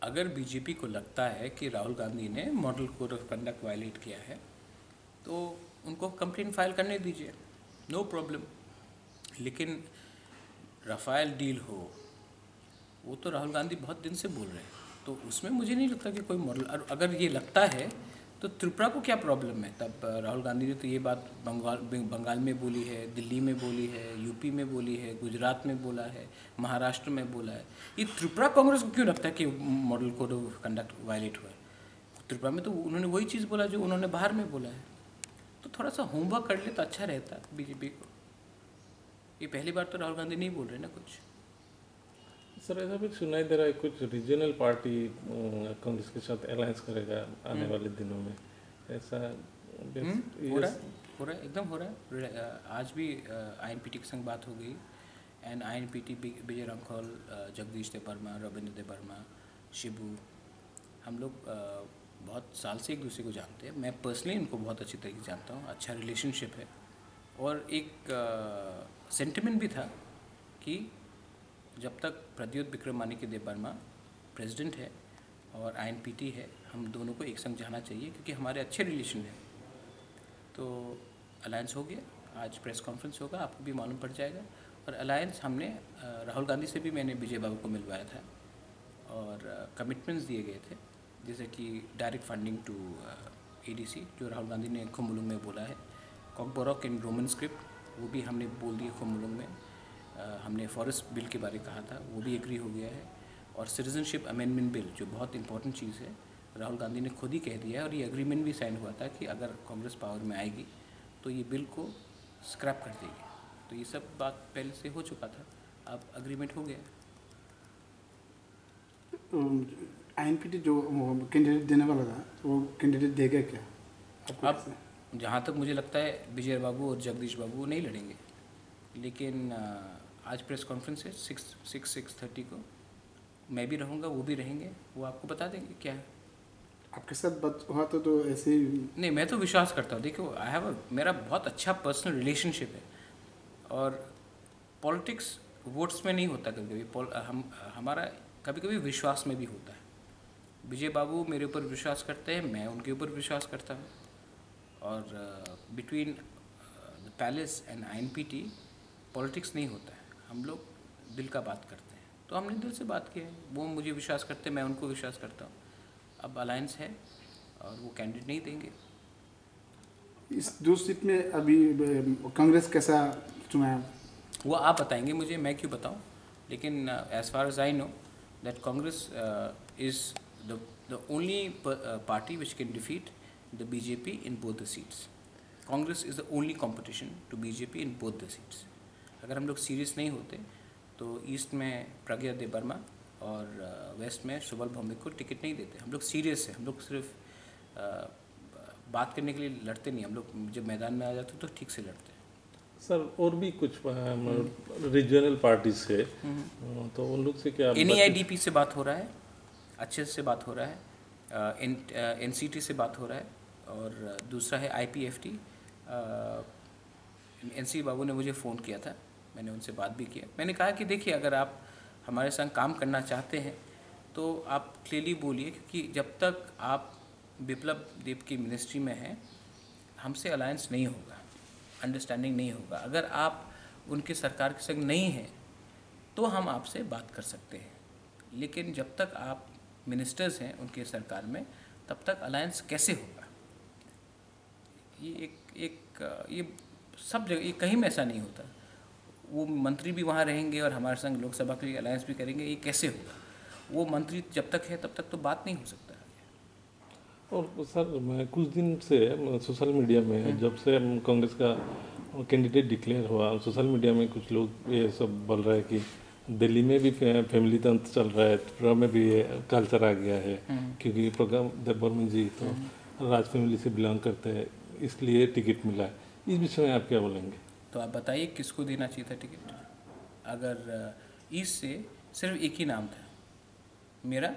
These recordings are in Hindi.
अगर बीजेपी को लगता है कि राहुल गांधी ने model code of conduct violate किया है तो उनको कंप्लेंट फाइल करने दीजिए, नो प्रॉब्लम। लेकिन राफेल डील हो, वो तो राहुल गांधी बहुत दिन से बोल रहे हैं, तो उसमें मुझे नहीं लगता कि कोई मॉडल। और अगर ये लगता है तो त्रिपुरा को क्या प्रॉब्लम है? तब राहुल गांधी ने तो ये बात बंगाल में बोली है, दिल्ली में बोली है, यूपी में बोली है, गुजरात में बोला है, महाराष्ट्र में बोला है। ये त्रिपुरा कांग्रेस को क्यों लगता है कि model code of conduct violate हुआ है? त्रिपुरा में तो उन्होंने वही चीज़ बोला जो उन्होंने बाहर में बोला है। तो थोड़ा सा होमवर्क कर ले तो अच्छा रहता बीजेपी को। ये पहली बार तो राहुल गांधी नहीं बोल रहे ना कुछ। सर ऐसा भी सुनाई दे रहा है कुछ रीजनल पार्टी कांग्रेस के साथ अलायंस करेगा आने वाले दिनों में, ऐसा हो रहा है एकदम हो रहा है। आज भी आईएनपीटी के संग बात हो गई, एंड आईएनपीटी विजय रामखोल, जगदीश देबबर्मा, रविंद्र देबबर्मा, शिबू, हम लोग बहुत साल से एक दूसरे को जानते हैं। मैं पर्सनली इनको बहुत अच्छी तरीके से जानता हूँ, अच्छा रिलेशनशिप है। और एक सेंटिमेंट भी था कि जब तक प्रद्योत विक्रमादित्य देबबर्मा प्रेसिडेंट है और आईएनपीटी है, हम दोनों को एक संग जाना चाहिए क्योंकि हमारे अच्छे रिलेशन हैं। तो अलायंस हो गया, आज प्रेस कॉन्फ्रेंस होगा, आपको भी मालूम पड़ जाएगा। और अलायंस हमने राहुल गांधी से भी मैंने विजय बाबू को मिलवाया था और कमिटमेंट्स दिए गए थे, जैसे कि डायरेक्ट फंडिंग टू एडीसी जो राहुल गांधी ने खुम्बुलुंग में बोला है, कॉकबोरॉक इन रोमन स्क्रिप्ट वो भी हमने बोल दिए खुम्बुलुंग में। हमने फॉरेस्ट बिल के बारे कहा था, वो भी एग्री हो गया है। और सिटीजनशिप अमेंडमेंट बिल जो बहुत इंपॉर्टेंट चीज़ है, राहुल गांधी ने खुद ही कह दिया है और ये एग्रीमेंट भी साइन हुआ था कि अगर कांग्रेस पावर में आएगी तो ये बिल को स्क्रैप कर देगी। तो ये सब बात पहले से हो चुका था, अब एग्रीमेंट हो गया। आईएनपीटी जो कैंडिडेट देने वाला था वो कैंडिडेट देगा क्या? अब जहाँ तक मुझे लगता है विजय बाबू और जगदीश बाबू नहीं लड़ेंगे, लेकिन आज प्रेस कॉन्फ्रेंस है 6:30 को, मैं भी रहूँगा, वो भी रहेंगे, वो आपको बता देंगे क्या है। आपके साथ बात हुआ तो ऐसे ही नहीं, मैं तो विश्वास करता हूँ। देखो, मेरा बहुत अच्छा पर्सनल रिलेशनशिप है और पॉलिटिक्स वोट्स में नहीं होता, कभी कभी हमारा कभी कभी विश्वास में भी होता है। विजय बाबू मेरे ऊपर विश्वास करते हैं, मैं उनके ऊपर विश्वास करता हूँ। और between the palace and INPT politics नहीं होता है, हम लोग दिल का बात करते हैं। तो हमने दिल से बात की है, वो मुझे विश्वास करते हैं, मैं उनको विश्वास करता हूँ। अब अलायंस है और वो कैंडिडेट नहीं देंगे। इस 2 सीट में अभी कांग्रेस कैसा चुनाव वो आप बताएंगे मुझे, मैं क्यों बताऊं। लेकिन as far as I know that Congress is the only party which can defeat the BJP in both the seats. Congress is the only competition to BJP in both the seats. अगर हम लोग सीरियस नहीं होते तो ईस्ट में प्रज्ञा देबबर्मा और वेस्ट में सुबल भौमिक को टिकट नहीं देते। हम लोग सीरियस है, हम लोग सिर्फ बात करने के लिए लड़ते नहीं, हम लोग जब मैदान में आ जाते तो ठीक से लड़ते हैं। सर और भी कुछ रीजनल पार्टी से तो उन लोग से क्या NEIDP से बात हो रहा है, अच्छे से बात हो रहा है, NCT से बात हो रहा है, और दूसरा है IPFT। NC बाबू ने मुझे फ़ोन किया था, मैंने उनसे बात भी किया। मैंने कहा कि देखिए, अगर आप हमारे संग काम करना चाहते हैं तो आप क्लियरली बोलिए, क्योंकि जब तक आप बिप्लब देब की मिनिस्ट्री में हैं हमसे अलायंस नहीं होगा, अंडरस्टैंडिंग नहीं होगा। अगर आप उनके सरकार के संग नहीं हैं तो हम आपसे बात कर सकते हैं, लेकिन जब तक आप मिनिस्टर्स हैं उनके सरकार में तब तक अलायंस कैसे होगा? ये ये सब जगह, ये कहीं में ऐसा नहीं होता। वो मंत्री भी वहाँ रहेंगे और हमारे संग लोकसभा के लिए अलायंस भी करेंगे, ये कैसे होगा? वो मंत्री जब तक है तब तक तो बात नहीं हो सकता। और सर मैं कुछ दिन से सोशल मीडिया में जब से कांग्रेस का कैंडिडेट डिक्लेयर हुआ, सोशल मीडिया में कुछ लोग ये सब बोल रहे हैं कि दिल्ली में भी फैमिली तंत्र चल रहा है, त्रिपुरा में भी ये कल्चर आ गया है, क्योंकि प्रोग्राम देबबर्मा जी तो राज फैमिली से बिलोंग करते हैं, इसलिए टिकट मिला है। इस विषय में आप क्या बोलेंगे? तो आप बताइए किसको देना चाहिए था टिकट? अगर ईस्ट से सिर्फ एक ही नाम था मेरा,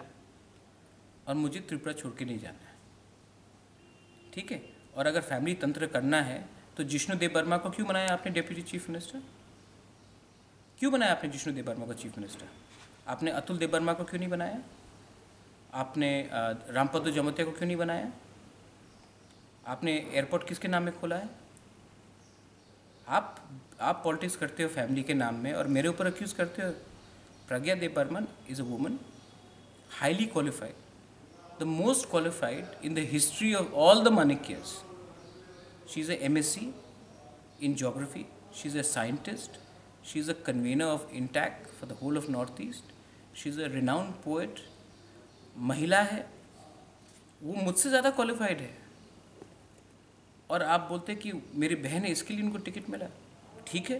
और मुझे त्रिपुरा छोड़ के नहीं जाना है, ठीक है। और अगर फैमिली तंत्र करना है तो जिष्णु देबबर्मा को क्यों बनाया आपने डेप्यूटी चीफ मिनिस्टर? क्यों बनाया आपने जिष्णु देबबर्मा को चीफ मिनिस्टर? आपने अतुल देबबर्मा को क्यों नहीं बनाया? आपने रामपदो जमोतिया को क्यों नहीं बनाया? आपने एयरपोर्ट किसके नाम में खोला है? आप पॉलिटिक्स करते हो फैमिली के नाम में और मेरे ऊपर अक्यूज़ करते हो। Pragya Dev Burman is a woman, highly qualified, the most qualified in the history of all the Manikyas. She is a MSc in geography. She is a scientist. She is a convener of INTAC for the whole of Northeast. She is a renowned poet. महिला है, वो मुझसे ज़्यादा क्वालिफाइड है और आप बोलते कि मेरी बहन है इसके लिए उनको टिकट मिला। ठीक है,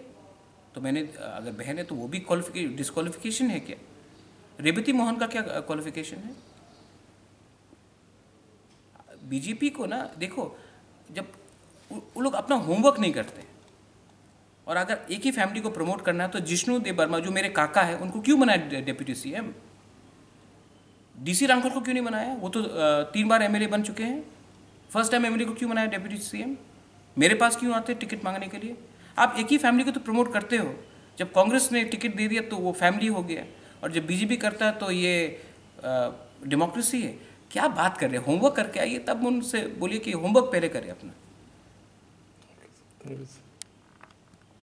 तो मैंने अगर बहन है तो वो भी डिस्क्वालिफिकेशन है क्या? रेवती मोहन का क्या क्वालिफिकेशन है? बीजेपी को ना देखो, जब वो लोग अपना होमवर्क नहीं करते और अगर एक ही फैमिली को प्रमोट करना है तो जिष्णु देव वर्मा जो मेरे काका है उनको क्यों बनाया डेप्यूटी सीएम? डीसी रांखल को क्यों नहीं बनाया? वो तो 3 बार एमएलए बन चुके हैं। फर्स्ट टाइम एमएलए को क्यों बनाया डेप्यूटी सीएम? मेरे पास क्यों आते टिकट मांगने के लिए? आप एक ही फैमिली को तो प्रमोट करते हो। जब कांग्रेस ने टिकट दे दिया तो वो फैमिली हो गया और जब बीजेपी करता है तो ये डेमोक्रेसी है। क्या बात कर रहे हैं? होमवर्क करके आइए, तब उनसे बोलिए कि होमवर्क पहले करें अपना।